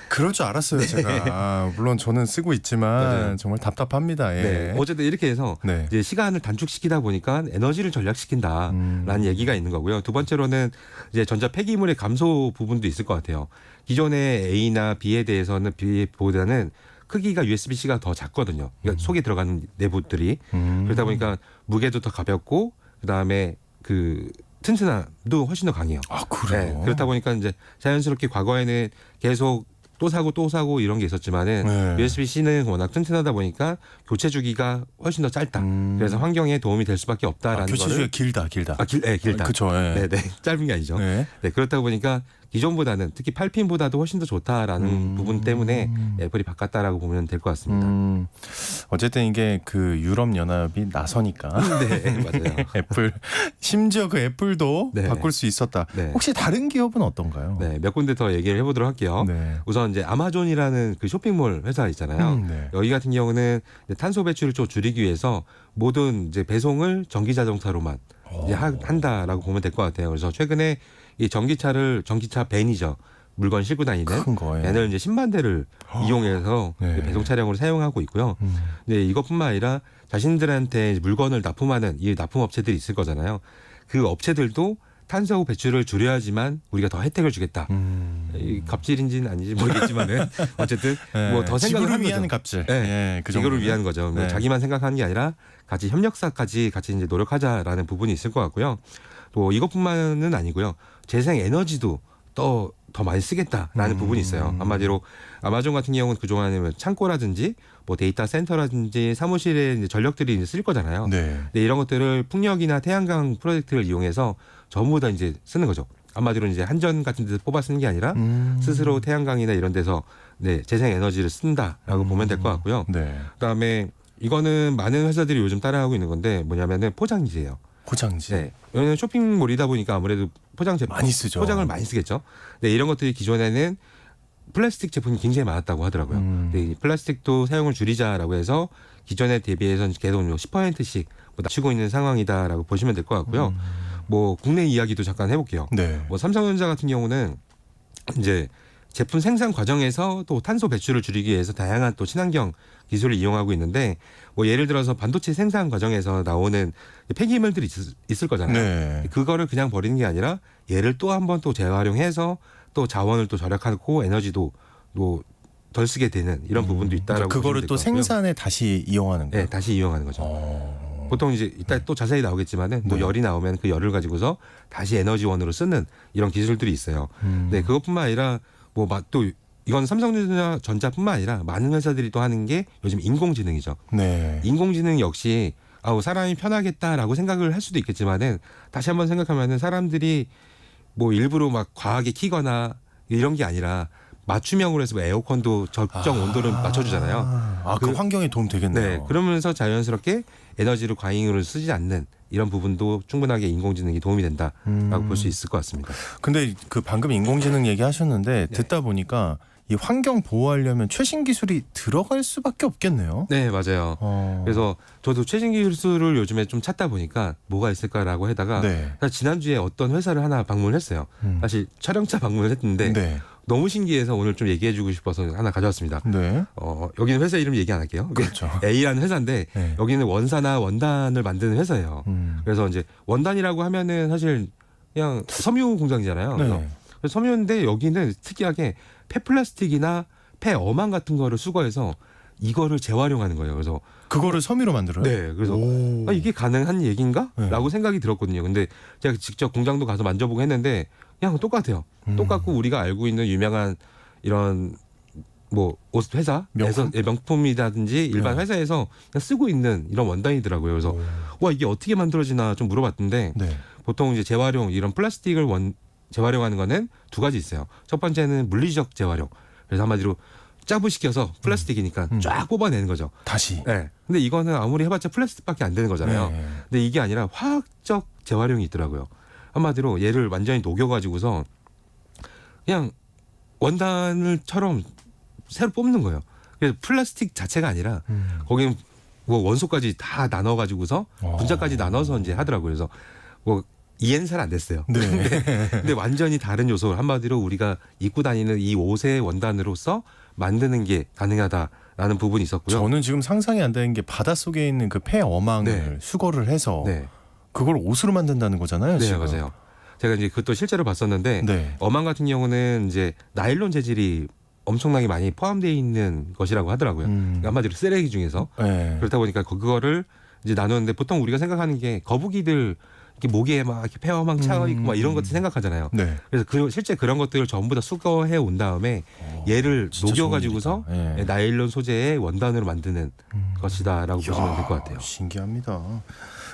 그럴 줄 알았어요, 제가. 아, 물론 저는 쓰고 있지만 맞아요. 정말 답답합니다. 예. 네. 어쨌든 이렇게 해서 네. 이제 시간을 단축시키다 보니까 에너지를 절약시킨다라는 얘기가 있는 거고요. 두 번째로는 이제 전자 폐기물의 감소 부분도 있을 것 같아요. 기존의 A나 B에 대해서는 B보다는 크기가 USB-C가 더 작거든요. 그러니까 속에 들어가는 내부들이 그러다 보니까 무게도 더 가볍고 그다음에 그 튼튼함도 훨씬 더 강해요. 아, 그래요? 네, 그렇다 보니까 이제 자연스럽게 과거에는 계속 또 사고 이런 게 있었지만은 네. USB-C는 워낙 튼튼하다 보니까 교체 주기가 훨씬 더 짧다. 그래서 환경에 도움이 될 수밖에 없다라는 교체 거를 주기가 길다. 길다. 그렇죠. 예. 네, 짧은 게 아니죠. 네. 네, 그렇다 보니까 기존보다는 특히 8핀보다도 훨씬 더 좋다라는 부분 때문에 애플이 바꿨다라고 보면 될 것 같습니다. 어쨌든 이게 그 유럽 연합이 나서니까 네, 맞아요. 애플 심지어 그 애플도 네. 바꿀 수 있었다. 네. 혹시 다른 기업은 어떤가요? 네, 몇 군데 더 얘기를 해보도록 할게요. 네. 우선 이제 아마존이라는 그 쇼핑몰 회사 있잖아요. 네. 여기 같은 경우는 이제 탄소 배출을 좀 줄이기 위해서 모든 이제 배송을 전기 자동차로만 이제 한다라고 보면 될 것 같아요. 그래서 최근에 이 전기차 밴이죠. 물건 싣고 다니는 큰 거예요. 밴을 이제 10만 대를 이용해서 네. 배송 차량으로 사용하고 있고요. 네, 이것뿐만 아니라 자신들한테 물건을 납품하는 이 납품 업체들이 있을 거잖아요. 그 업체들도 탄소 배출을 줄여야지만 우리가 더 혜택을 주겠다. 이 갑질인지는 아닌지 모르겠지만은 어쨌든 뭐 더 생각을 지구를 하는 위한 거죠. 갑질. 네, 예, 그 이거를 정도는. 위한 거죠. 뭐 네. 자기만 생각하는 게 아니라 같이 협력사까지 같이 이제 노력하자라는 부분이 있을 것 같고요. 또 이것뿐만은 아니고요. 재생 에너지도 또 더 많이 쓰겠다라는 부분이 있어요. 한마디로 아마존 같은 경우는 그동안에 창고라든지 뭐 데이터 센터라든지 사무실에 이제 전력들이 이제 쓸 거잖아요. 네. 근데 이런 것들을 풍력이나 태양광 프로젝트를 이용해서 전부 다 이제 쓰는 거죠. 한마디로 이제 한전 같은 데서 뽑아 쓰는 게 아니라 스스로 태양광이나 이런 데서 네, 재생 에너지를 쓴다라고 보면 될 것 같고요. 네. 그다음에 이거는 많은 회사들이 요즘 따라하고 있는 건데 뭐냐면은 포장지예요. 포장지. 네. 여기는 쇼핑몰이다 보니까 아무래도 포장 제품 많이 쓰죠. 포장을 많이 쓰겠죠. 네, 이런 것들이 기존에는 플라스틱 제품이 굉장히 많았다고 하더라고요. 근데 이 플라스틱도 사용을 줄이자라고 해서 기존에 대비해서 계속 10%씩 낮추고 있는 상황이다라고 보시면 될 것 같고요. 뭐 국내 이야기도 잠깐 해볼게요. 네. 뭐 삼성전자 같은 경우는 이제 제품 생산 과정에서 또 탄소 배출을 줄이기 위해서 다양한 또 친환경 기술을 이용하고 있는데 뭐 예를 들어서 반도체 생산 과정에서 나오는 폐기물들이 있을 거잖아요. 네. 그거를 그냥 버리는 게 아니라 얘를 또 한 번 또 재활용해서 또 자원을 또 절약하고 에너지도 또 덜 쓰게 되는 이런 부분도 있다라고 그거를 또 보시면 될 것 같고요. 생산에 다시 이용하는 거예요. 네, 다시 이용하는 거죠. 보통 이제 이따 또 자세히 나오겠지만은 또 네. 열이 나오면 그 열을 가지고서 다시 에너지원으로 쓰는 이런 기술들이 있어요. 네, 그것뿐만 아니라 뭐 또 이건 삼성전자뿐만 아니라 많은 회사들이 또 하는 게 요즘 인공지능이죠. 네. 인공지능 역시 사람이 편하겠다라고 생각을 할 수도 있겠지만은 다시 한번 생각하면은 사람들이 뭐 일부러 막 과하게 키거나 이런 게 아니라 맞춤형으로 해서 에어컨도 적정 온도를 맞춰주잖아요. 그 환경에 도움 되겠네요. 네, 그러면서 자연스럽게 에너지를 과잉으로 쓰지 않는 이런 부분도 충분하게 인공지능이 도움이 된다라고 볼 수 있을 것 같습니다. 근데 그 방금 인공지능 얘기하셨는데 듣다 보니까 이 환경 보호하려면 최신 기술이 들어갈 수밖에 없겠네요. 네, 맞아요. 그래서 저도 최신 기술을 요즘에 좀 찾다 보니까 뭐가 있을까라고 하다가 네. 사실 지난주에 어떤 회사를 하나 방문했어요. 사실 촬영차 방문을 했는데 네. 너무 신기해서 오늘 좀 얘기해주고 싶어서 하나 가져왔습니다. 네. 여기는 회사 이름 얘기 안 할게요. 그렇죠. A라는 회사인데 네. 여기는 원사나 원단을 만드는 회사예요. 그래서 이제 원단이라고 하면은 사실 그냥 섬유 공장이잖아요. 네. 그래서 섬유인데 여기는 특이하게 폐플라스틱이나 폐어망 같은 거를 수거해서 이거를 재활용하는 거예요. 그래서 그거를 섬유로 만들어요? 네, 그래서 오. 이게 가능한 얘기인가? 네. 라고 생각이 들었거든요. 근데 제가 직접 공장도 가서 만져보고 했는데 그냥 똑같아요. 똑같고 우리가 알고 있는 유명한 이런 뭐 옷 회사에서 명품이라든지 일반 네. 회사에서 그냥 쓰고 있는 이런 원단이더라고요. 그래서 와 이게 어떻게 만들어지나 좀 물어봤는데 네. 보통 이제 재활용 이런 플라스틱을 재활용하는 거는 두 가지 있어요. 첫 번째는 물리적 재활용. 그래서 한마디로 짜부시켜서 플라스틱이니까 쫙 뽑아내는 거죠. 다시. 네. 근데 이거는 아무리 해봤자 플라스틱밖에 안 되는 거잖아요. 네. 근데 이게 아니라 화학적 재활용이 있더라고요. 한마디로 얘를 완전히 녹여가지고서 그냥 원단을처럼 새로 뽑는 거예요. 그래서 플라스틱 자체가 아니라 거기는 뭐 원소까지 다 나눠가지고서 분자까지 나눠서 이제 하더라고요. 그래서 뭐 이해는 잘 안 됐어요. 네. 근데 완전히 다른 요소 한마디로 우리가 입고 다니는 이 옷의 원단으로서 만드는 게 가능하다라는 부분이 있었고요. 저는 지금 상상이 안 되는 게 바닷속에 있는 그 폐어망을 네. 수거를 해서 네, 그걸 옷으로 만든다는 거잖아요. 네 지금. 맞아요. 제가 이제 그것도 실제로 봤었는데 네. 어망 같은 경우는 이제 나일론 재질이 엄청나게 많이 포함되어 있는 것이라고 하더라고요. 그러니까 한마디로 쓰레기 중에서 네. 그렇다 보니까 그거를 이제 나누는데 보통 우리가 생각하는 게 거북이들 이렇게 목에 막 이렇게 폐어망 차 있고 막 이런 것들 생각하잖아요. 네. 그래서 실제 그런 것들을 전부 다 수거해 온 다음에 얘를 진짜 녹여가지고서 좋은 일이다. 네. 나일론 소재의 원단으로 만드는 것이다라고 보시면 될 것 같아요. 신기합니다.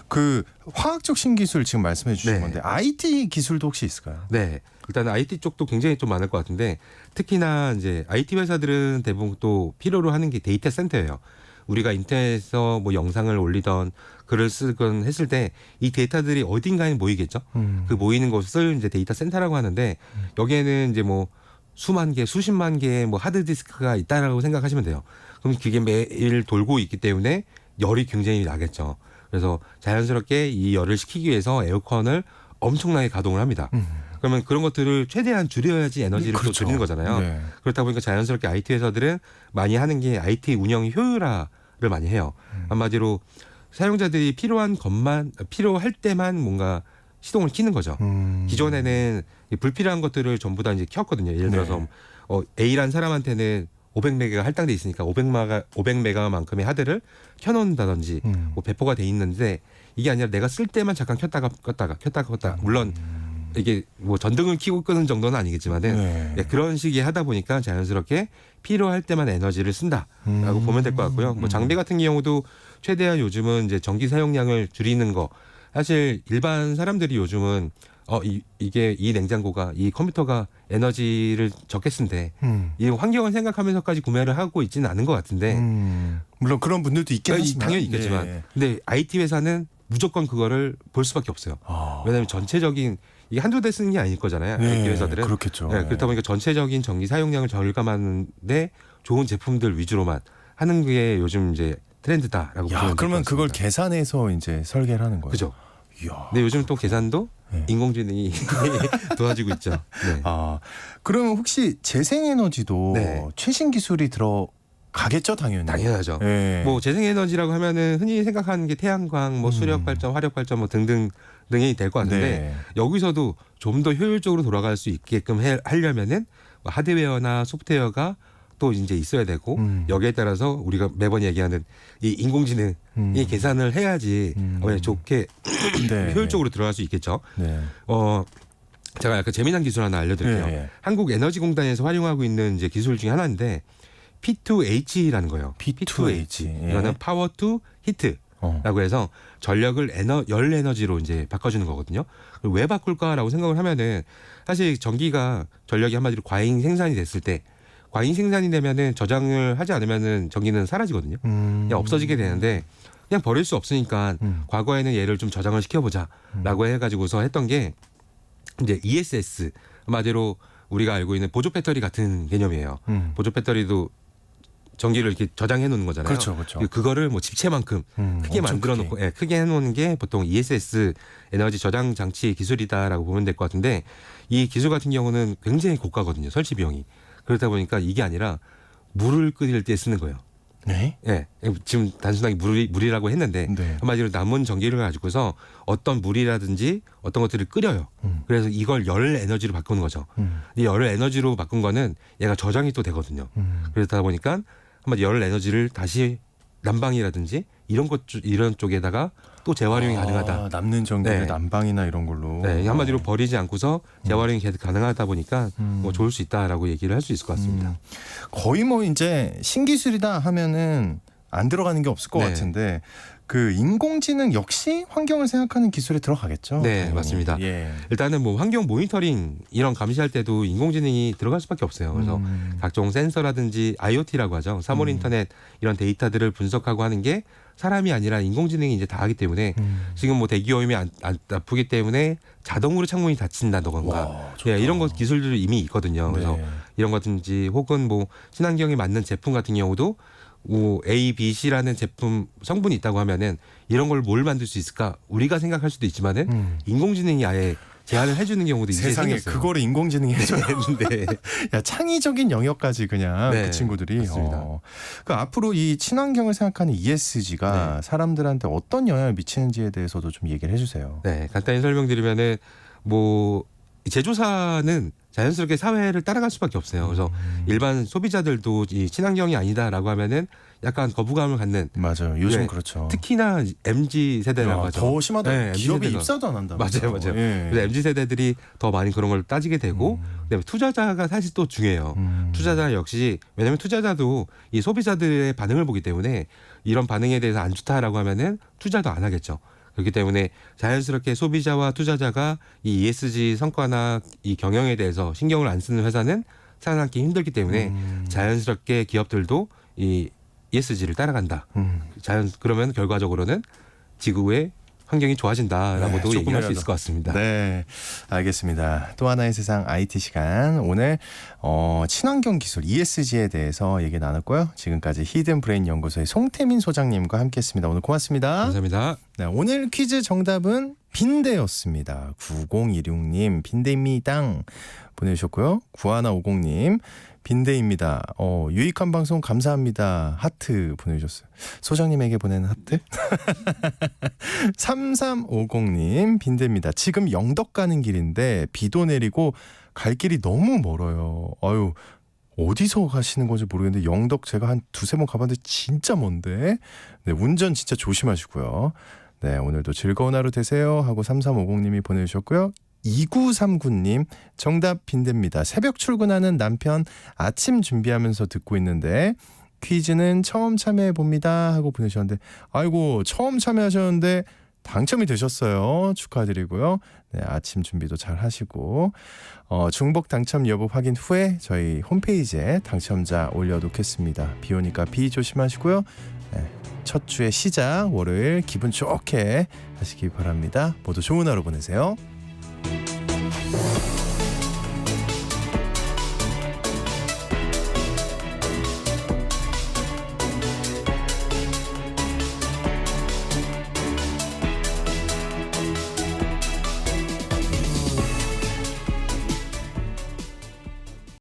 그 화학적 신기술 지금 말씀해 주신 네. 건데 IT 기술도 혹시 있을까요? 네. 일단 IT 쪽도 굉장히 좀 많을 것 같은데 특히나 이제 IT 회사들은 대부분 또 필요로 하는 게 데이터 센터예요. 우리가 인터넷에서 뭐 영상을 올리던 글을 쓰건 했을 때 이 데이터들이 어딘가에 모이겠죠. 그 모이는 곳을 이제 데이터 센터라고 하는데 여기에는 이제 뭐 수만 개, 수십만 개의 뭐 하드디스크가 있다라고 생각하시면 돼요. 그럼 그게 매일 돌고 있기 때문에 열이 굉장히 나겠죠. 그래서 자연스럽게 이 열을 식히기 위해서 에어컨을 엄청나게 가동을 합니다. 그러면 그런 것들을 최대한 줄여야지 에너지를 또 그렇죠. 줄이는 거잖아요. 네. 그렇다 보니까 자연스럽게 IT 회사들은 많이 하는 게 IT 운영 효율화를 많이 해요. 한마디로 사용자들이 필요할 때만 뭔가 시동을 키는 거죠. 기존에는 불필요한 것들을 전부 다 이제 켰거든요. 예를 들어서 A라는 사람한테는 500메가가 할당돼 있으니까 500메가만큼의 하드를 켜놓는다든지 뭐 배포가 돼 있는데 이게 아니라 내가 쓸 때만 잠깐 켰다가 껐다가 물론 이게 뭐 전등을 켜고 끄는 정도는 아니겠지만은 네. 예, 그런 식의 하다 보니까 자연스럽게 필요할 때만 에너지를 쓴다라고 보면 될 것 같고요. 뭐 장비 같은 경우도 최대한 요즘은 이제 전기 사용량을 줄이는 거. 사실 일반 사람들이 요즘은 이게 이 냉장고가 이 컴퓨터가 에너지를 적게 쓴대. 이 환경을 생각하면서까지 구매를 하고 있지는 않은 것 같은데 물론 그런 분들도 있긴 하지만 당연히 있겠지만 네. 근데 IT 회사는 무조건 그거를 볼 수밖에 없어요. 왜냐하면 전체적인 이게 한두 대 쓰는 게 아닐 거잖아요. 네, IT 회사들은. 그렇겠죠. 네, 그렇다 보니까 전체적인 전기 사용량을 절감하는데 좋은 제품들 위주로만 하는 게 요즘 이제 트렌드다라고 보면 야, 될것 그러면 그걸 같습니다. 계산해서 이제 설계를 하는 거예요. 그죠. 이야. 근데 요즘 또 계산도 네. 인공지능이 도와주고 있죠. 네. 아, 그러면 혹시 재생에너지도 네. 최신 기술이 들어가겠죠, 당연히. 당연하죠. 네. 뭐 재생에너지라고 하면은 흔히 생각하는 게 태양광, 뭐 수력발전, 화력발전 뭐 등등 등이 될 것 같은데 네. 여기서도 좀 더 효율적으로 돌아갈 수 있게끔 하려면은 뭐 하드웨어나 소프트웨어가 또 이제 있어야 되고 여기에 따라서 우리가 매번 얘기하는 이 인공지능이 계산을 해야지 좋게 네. 효율적으로 들어갈 수 있겠죠. 네. 제가 약간 재미난 기술 하나 알려드릴게요. 네. 한국에너지공단에서 활용하고 있는 이제 기술 중에 하나인데 P2H라는 거예요. P2H. 예. 이거는 파워 투 히트라고 해서 전력을 열 에너지로 이제 바꿔주는 거거든요. 왜 바꿀까라고 생각을 하면은 사실 전기가 전력이 한마디로 과잉 생산이 됐을 때 과잉 생산이 되면은 저장을 하지 않으면은 전기는 사라지거든요. 그냥 없어지게 되는데 그냥 버릴 수 없으니까 과거에는 얘를 좀 저장을 시켜보자라고 해가지고서 했던 게 이제 ESS 한마디로 우리가 알고 있는 보조 배터리 같은 개념이에요. 보조 배터리도 전기를 이렇게 저장해 놓는 거잖아요. 그렇죠, 그렇죠. 그거를 뭐 집체만큼 크게 만들어 놓고 크게 해놓는 게 보통 ESS 에너지 저장 장치 기술이다라고 보면 될 것 같은데 이 기술 같은 경우는 굉장히 고가거든요. 설치 비용이. 그렇다 보니까 이게 아니라 물을 끓일 때 쓰는 거예요. 네. 예, 지금 단순하게 물이라고 했는데 네. 한마디로 남은 전기를 가지고서 어떤 물이라든지 어떤 것들을 끓여요. 그래서 이걸 열 에너지로 바꾸는 거죠. 이 열 에너지로 바꾼 거는 얘가 저장이 또 되거든요. 그러다 보니까 한마디 열 에너지를 다시 난방이라든지 이런 쪽에다가 또 재활용이 가능하다. 남는 전기를 네. 난방이나 이런 걸로. 네, 한마디로 버리지 않고서 재활용이 계속 가능하다 보니까 뭐 좋을 수 있다라고 얘기를 할 수 있을 것 같습니다. 거의 뭐 이제 신기술이다 하면은 안 들어가는 게 없을 것 네. 같은데 그 인공지능 역시 환경을 생각하는 기술에 들어가겠죠. 네, 당연히. 맞습니다. 예. 일단은 뭐 환경 모니터링 이런 감시할 때도 인공지능이 들어갈 수밖에 없어요. 그래서 각종 센서라든지 IoT라고 하죠. 3월 인터넷 이런 데이터들을 분석하고 하는 게 사람이 아니라 인공지능이 이제 다 하기 때문에 지금 뭐 대기오염이 안 나쁘기 때문에 자동으로 창문이 닫힌다던가 와, 좋다. 예, 이런 것 기술들이 이미 있거든요. 그래서 네. 이런 거든지 혹은 뭐 친환경에 맞는 제품 같은 경우도 뭐 A, B, C라는 제품 성분이 있다고 하면은 이런 걸 뭘 만들 수 있을까 우리가 생각할 수도 있지만은 인공지능이 아예 제안을 해주는 경우도 이제 세상에 생겼어요. 그거를 인공지능이 해줘요. 네. 야, 창의적인 영역까지 그냥 네, 그 친구들이. 맞습니다. 그 앞으로 이 친환경을 생각하는 ESG가 네. 사람들한테 어떤 영향을 미치는지에 대해서도 좀 얘기를 해주세요. 네, 간단히 설명드리면은 뭐 제조사는 자연스럽게 사회를 따라갈 수밖에 없어요. 그래서 일반 소비자들도 이 친환경이 아니다라고 하면은 약간 거부감을 갖는 맞아요. 요즘 네, 그렇죠. 특히나 MZ 세대라고 야, 하죠. 더 심하다. 네, 기업이 MZ 세대가. 입사도 안 한다. 맞아요. 예. 그래서 MZ 세대들이 더 많이 그런 걸 따지게 되고, 그다음에 투자자가 사실 또 중요해요. 투자자 역시 왜냐하면 투자자도 이 소비자들의 반응을 보기 때문에 이런 반응에 대해서 안 좋다라고 하면은 투자도 안 하겠죠. 그렇기 때문에 자연스럽게 소비자와 투자자가 이 ESG 성과나 이 경영에 대해서 신경을 안 쓰는 회사는 살아남기 힘들기 때문에 자연스럽게 기업들도 이 ESG를 따라간다. 그러면 결과적으로는 지구의 환경이 좋아진다라고도 네, 얘기할 수 조금이라도. 있을 것 같습니다. 네, 알겠습니다. 또 하나의 세상 IT 시간. 오늘 친환경 기술 ESG에 대해서 얘기 나눴고요. 지금까지 히든 브레인 연구소의 송태민 소장님과 함께했습니다. 오늘 고맙습니다. 감사합니다. 네, 오늘 퀴즈 정답은 빈대였습니다. 9016님 빈대입니다 보내주셨고요. 9150님 빈대입니다. 유익한 방송 감사합니다. 하트 보내주셨어요. 소장님에게 보내는 하트. 3350님 빈대입니다. 지금 영덕 가는 길인데 비도 내리고 갈 길이 너무 멀어요. 아유, 어디서 가시는 건지 모르겠는데 영덕 제가 한 두세 번 가봤는데 진짜 먼데. 네, 운전 진짜 조심하시고요. 네, 오늘도 즐거운 하루 되세요 하고 3350님이 보내주셨고요. 2939님 정답 빈대입니다. 새벽 출근하는 남편 아침 준비하면서 듣고 있는데 퀴즈는 처음 참여해 봅니다 하고 보내셨는데 아이고 처음 참여하셨는데 당첨이 되셨어요. 축하드리고요. 네, 아침 준비도 잘 하시고 중복 당첨 여부 확인 후에 저희 홈페이지에 당첨자 올려놓겠습니다. 비 오니까 비 조심하시고요. 네, 첫 주의 시작 월요일 기분 좋게 하시기 바랍니다. 모두 좋은 하루 보내세요.